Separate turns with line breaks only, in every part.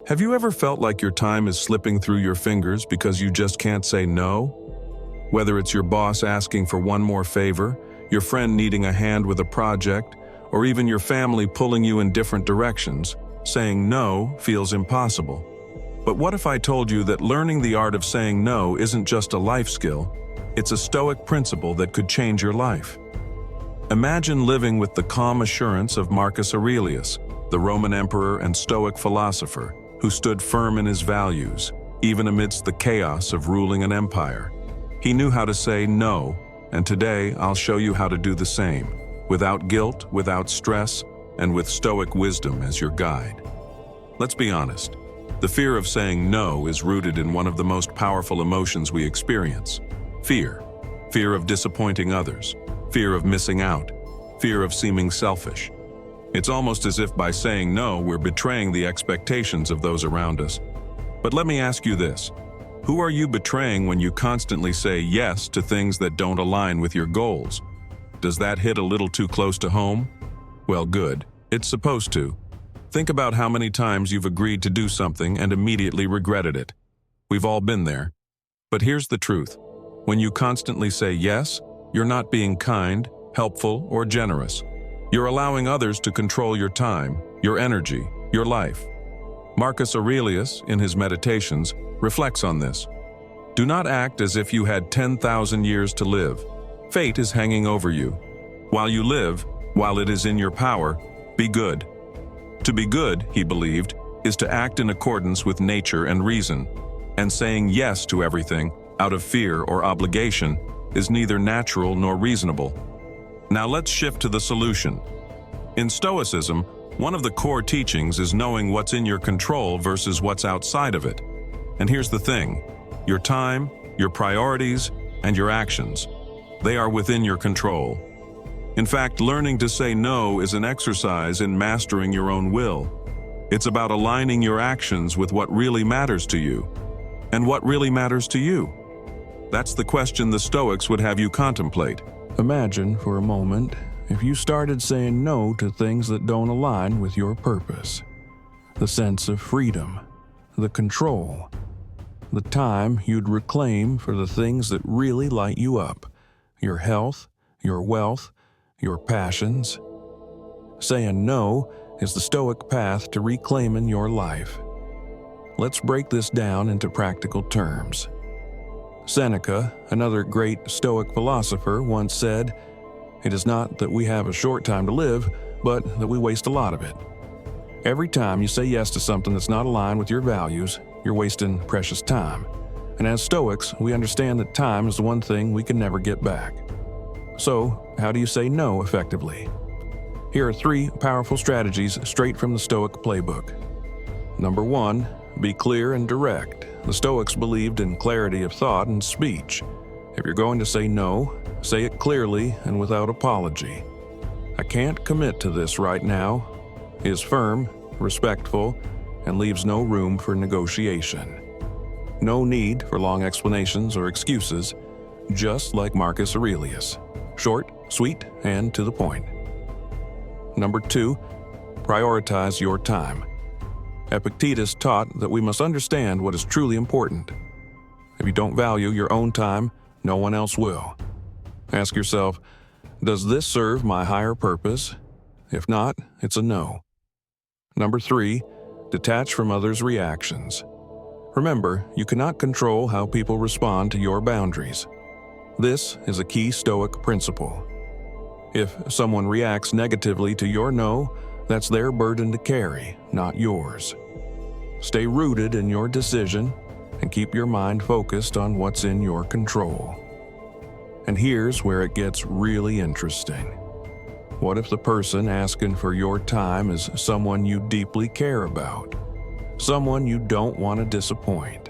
Have you ever felt like your time is slipping through your fingers because you just can't say no? Whether it's your boss asking for one more favor, your friend needing a hand with a project, or even your family pulling you in different directions, saying no feels impossible. But what if I told you that learning the art of saying no isn't just a life skill, it's a Stoic principle that could change your life? Imagine living with the calm assurance of Marcus Aurelius, the Roman emperor and Stoic philosopher, who stood firm in his values, even amidst the chaos of ruling an empire. He knew how to say no, and today I'll show you how to do the same, without guilt, without stress, and with Stoic wisdom as your guide. Let's be honest. The fear of saying no is rooted in one of the most powerful emotions we experience: fear. Fear of disappointing others, fear of missing out, fear of seeming selfish. It's almost as if by saying no, we're betraying the expectations of those around us. But let me ask you this: who are you betraying when you constantly say yes to things that don't align with your goals? Does that hit a little too close to home? Well, good. It's supposed to. Think about how many times you've agreed to do something and immediately regretted it. We've all been there. But here's the truth. When you constantly say yes, you're not being kind, helpful, or generous. You're allowing others to control your time, your energy, your life. Marcus Aurelius, in his Meditations, reflects on this. Do not act as if you had 10,000 years to live. Fate is hanging over you. While you live, while it is in your power, be good. To be good, he believed, is to act in accordance with nature and reason, and saying yes to everything out of fear or obligation is neither natural nor reasonable. Now let's shift to the solution. In Stoicism, one of the core teachings is knowing what's in your control versus what's outside of it. And here's the thing: your time, your priorities, and your actions, they are within your control. In fact, learning to say no is an exercise in mastering your own will. It's about aligning your actions with what really matters to you. And what really matters to you? That's the question the Stoics would have you contemplate.
Imagine for a moment if you started saying no to things that don't align with your purpose. The sense of freedom, the control, the time you'd reclaim for the things that really light you up: your health, your wealth, your passions. Saying no is the Stoic path to reclaiming your life. Let's break this down into practical terms. Seneca, another great Stoic philosopher, once said, "It is not that we have a short time to live, but that we waste a lot of it." Every time you say yes to something that's not aligned with your values, you're wasting precious time. And as Stoics, we understand that time is the one thing we can never get back. So, how do you say no effectively? Here are 3 powerful strategies straight from the Stoic playbook. Number 1, be clear and direct. The Stoics believed in clarity of thought and speech. If you're going to say no, say it clearly and without apology. "I can't commit to this right now" is firm, respectful, and leaves no room for negotiation. No need for long explanations or excuses, just like Marcus Aurelius. Short, sweet, and to the point. Number 2, prioritize your time. Epictetus taught that we must understand what is truly important. If you don't value your own time, no one else will. Ask yourself, does this serve my higher purpose? If not, it's a no. Number 3, detach from others' reactions. Remember, you cannot control how people respond to your boundaries. This is a key Stoic principle. If someone reacts negatively to your no, that's their burden to carry, not yours. Stay rooted in your decision and keep your mind focused on what's in your control. And here's where it gets really interesting. What if the person asking for your time is someone you deeply care about? Someone you don't want to disappoint?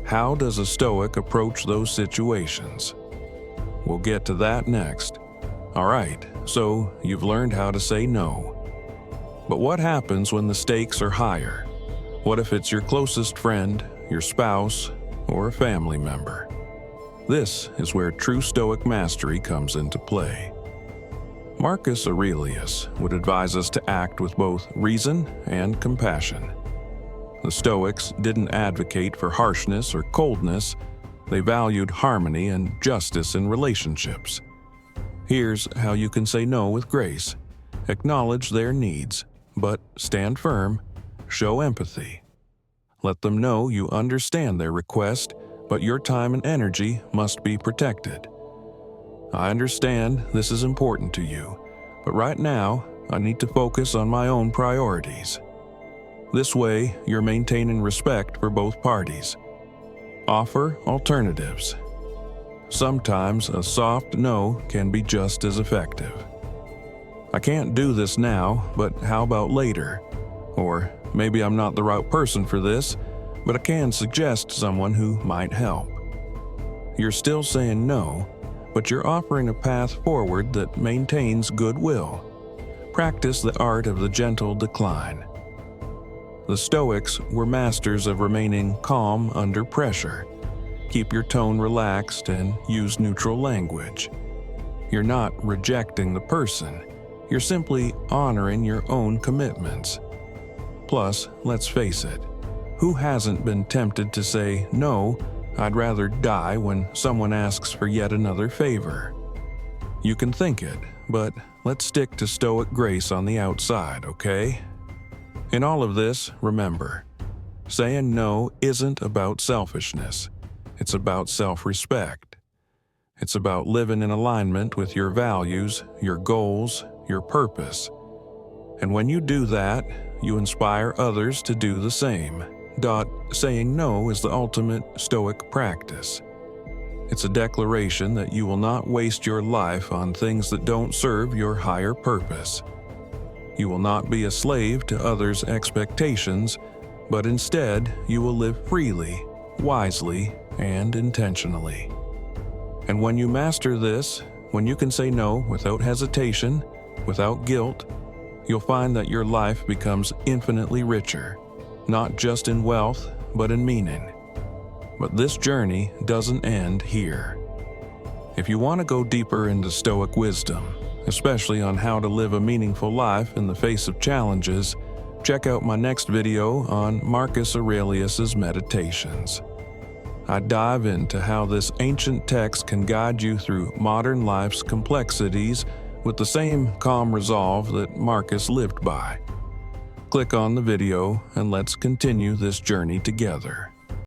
How does a Stoic approach those situations? We'll get to that next. All right, so you've learned how to say no. But what happens when the stakes are higher? What if it's your closest friend, your spouse, or a family member? This is where true Stoic mastery comes into play. Marcus Aurelius would advise us to act with both reason and compassion. The Stoics didn't advocate for harshness or coldness. They valued harmony and justice in relationships. Here's how you can say no with grace. Acknowledge their needs, but stand firm. Show empathy. Let them know you understand their request, but your time and energy must be protected. I understand this is important to you, but right now, I need to focus on my own priorities. This way, you're maintaining respect for both parties. Offer alternatives. Sometimes a soft no can be just as effective. I can't do this now, but how about later? Or maybe I'm not the right person for this, but I can suggest someone who might help. You're still saying no, but you're offering a path forward that maintains goodwill. Practice the art of the gentle decline. The Stoics were masters of remaining calm under pressure. Keep your tone relaxed and use neutral language. You're not rejecting the person. You're simply honoring your own commitments. Plus, let's face it, who hasn't been tempted to say, "No, I'd rather die," when someone asks for yet another favor? You can think it, but let's stick to Stoic grace on the outside, okay? In all of this, remember, saying no isn't about selfishness. It's about self-respect. It's about living in alignment with your values, your goals, your purpose. And when you do that, you inspire others to do the same. Saying no is the ultimate Stoic practice. It's a declaration that you will not waste your life on things that don't serve your higher purpose. You will not be a slave to others' expectations, but instead you will live freely, wisely, and intentionally. And when you master this, when you can say no without hesitation, without guilt, you'll find that your life becomes infinitely richer, not just in wealth, but in meaning. But this journey doesn't end here. If you want to go deeper into Stoic wisdom, especially on how to live a meaningful life in the face of challenges, check out my next video on Marcus Aurelius's Meditations. I dive into how this ancient text can guide you through modern life's complexities with the same calm resolve that Marcus lived by. Click on the video and let's continue this journey together.